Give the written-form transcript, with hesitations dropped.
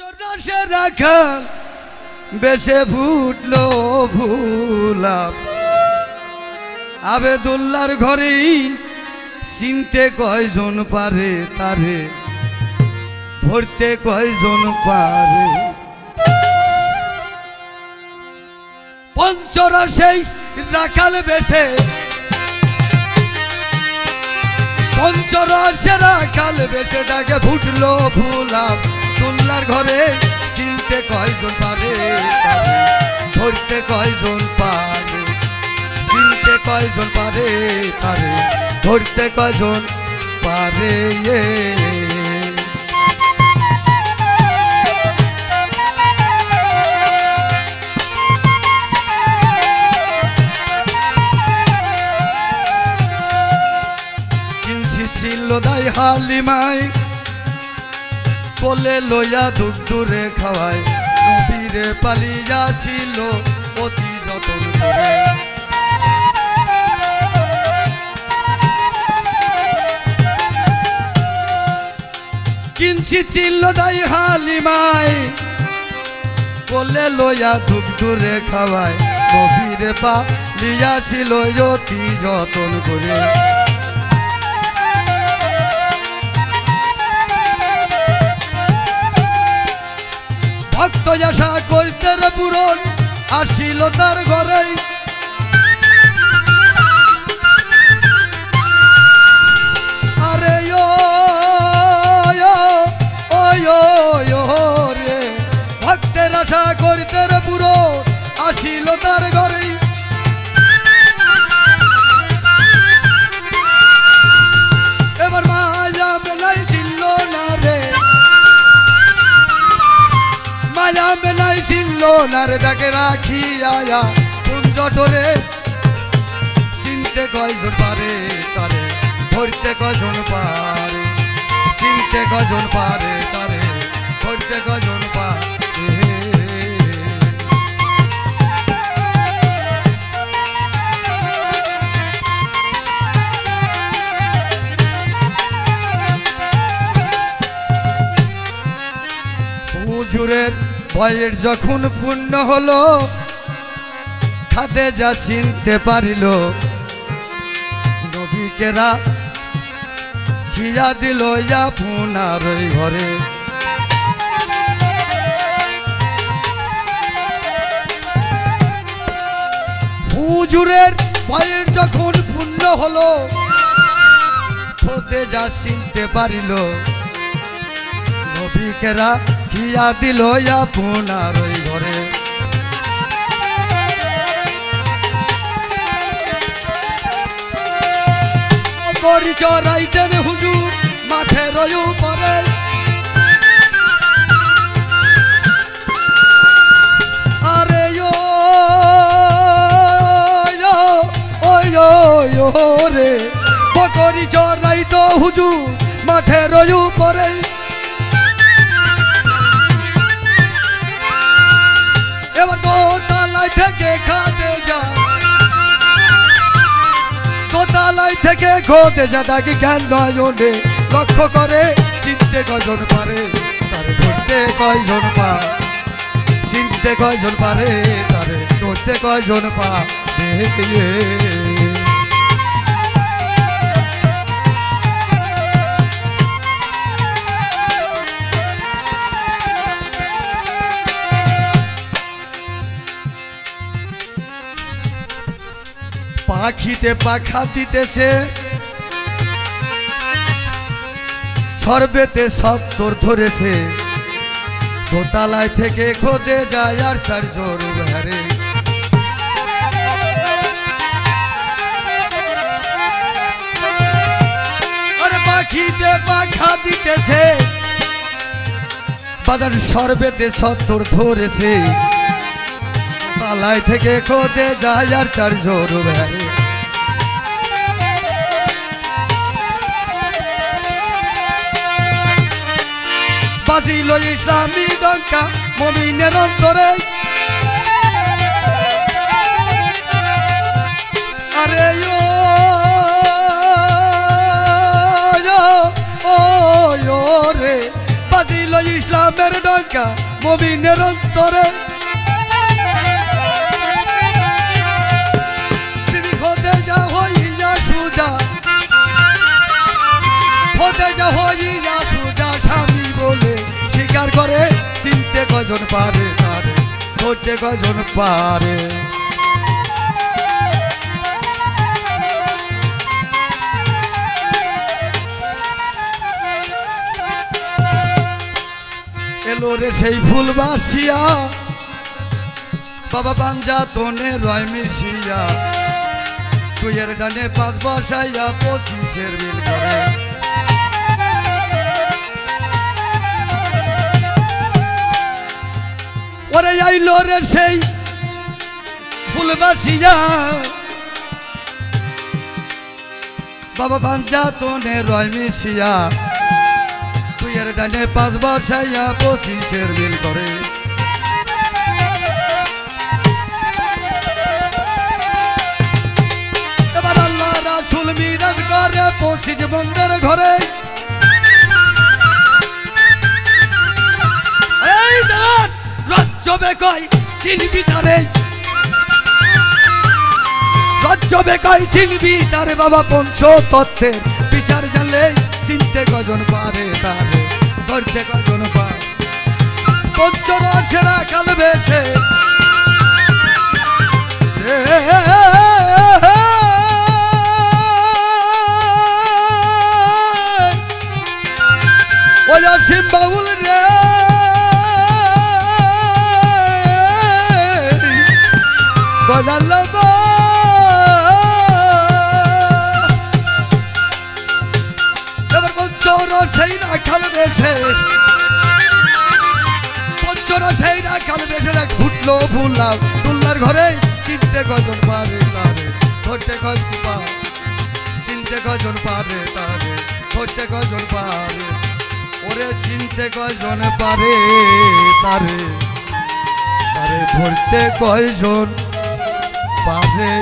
পঞ্চরসে রাখা বেশে ফুটলো ভুলাম আবেদুল্লার ঘরেই চিনতে কয়জন পারে তারে ধরতে কয়জন পারে পঞ্চরসে রাখাল বেশে পঞ্চরসে রাখাল বেশে তাকে ফুটলো ভুলাম দুল্লার ঘরে চিনতে কয়জন পারে ধরতে কয়জন পারে চিনতে কয়জন পারে তারে ধরতে কয়জন পারে কিনছি ছিল দাই হালিমাই কোলে লইয়া দুধ দূরে খাওয়ায় নবীরে পালিয়া ছিল অতি যতন করে কিনছি ছিল দাই হালিমাই কোলে লইয়া দুধ দূরে খাওয়ায় নবীরে পালিয়া ছিল অতি যতন করে ভক্ত আশা করতে পূরণ আসিল তার ঘরে আরে রে ভক্তের আশা করতে পূরণ আসিল তার ঘরে এবার মায়া বেলাই ছিল না রে মায়া বেলাই ছিল না রে তাকে রাখি আয়া কুঞ্জ টোরে চিনতে কয়জন পারে তারে ধরতে কয়জন পারে চিনতে কয়জন পারে তারে ধরতে কয়জন পারে হুজুরের বয়ের যখন পূর্ণ হলো খাতে যা চিনতে পারিল নবীকেরা খিয়া দিল আপনার ওই ঘরে হুজুরের বয়ের যখন পূর্ণ হলো খাতে যা চিনতে পারিল নবীকেরা খিয়া দিল আপনার ওই ঘরে গড়ি চড়াইতেন হুজুর মাঠে রয়ু পরে আরে রে বকরি চড়াইত হুজুর মাঠে রয়ু পরে এবার দোতলায় থেকে খাতে যা দোতলায় থেকে খোঁজে যা তাকে জ্ঞান নয়নে লক্ষ্য করে চিনতে কয়জন পারে তারে ধরতে কয়জন পা চিনতে কয়জন পারে তারে ধরতে কয়জন পা পাখিতে পাখা দিতেছে সর্বেতে সত্তর ধরেছে দোতলায় থেকে খোঁজে যায় আর সার জোর হারে আরে পাখিতে পাখা দিতেছে বাজার সর্বেতে সত্তর ধরেছে তালাই থেকে খোঁজে যায় আর চার জোর বেড়ে বাজিল ইসলামী ডঙ্কা মুমিনের অন্তরে আরে রে বাজিল ইসলামের ডঙ্কা মুমিনের অন্তরে তিনি খোদেজা হইয়া সুজা খোদেজা হইয়া সুজা স্বামী বলে স্বীকার করে চিনতে কজন পারে তারে ধরতে কজন পারে এলো রে সেই ফুল বাসিয়া বাবা পাঞ্জাতনে রয় মিশিয়া তুইয়ের ডানে 5 বসাইয়া 25-এর বিল করে ওরে আইলো রে সেই ফুল বাসিয়া বাবা পাঞ্জাতনে রয় মিশিয়া তুইয়ের ডানে 5 বসাইয়া 25-এর বিল করে এবার আল্লাহ রাসূল মিরাজ করে 25 বন্ধের ঘরে এই দাঁত রাজ্যবে কই চিনবি তারে রাজ্যবে কই চিনবি তারে বাবা পঞ্চ তত্ত্বের বিচার জানলে চিনতে কজন পারে তারে ধরতে কজন পারে পঞ্চরসেরা কাল বেশে ওই আসিম বাউল রে গজাল্লাবা সেই রাখাল বেছে পঞ্চরা সেই রাখাল বেছে ঘুটলো ভুললাম দুল্লার ঘরে চিনতে কজন পারে তারে ধরতে কজন পারে চিনতে কজন পারে তারে ধরতে কজন পারে ওরে চিনতে কজন পারে তারে তারে ধরতে কয়জন পারে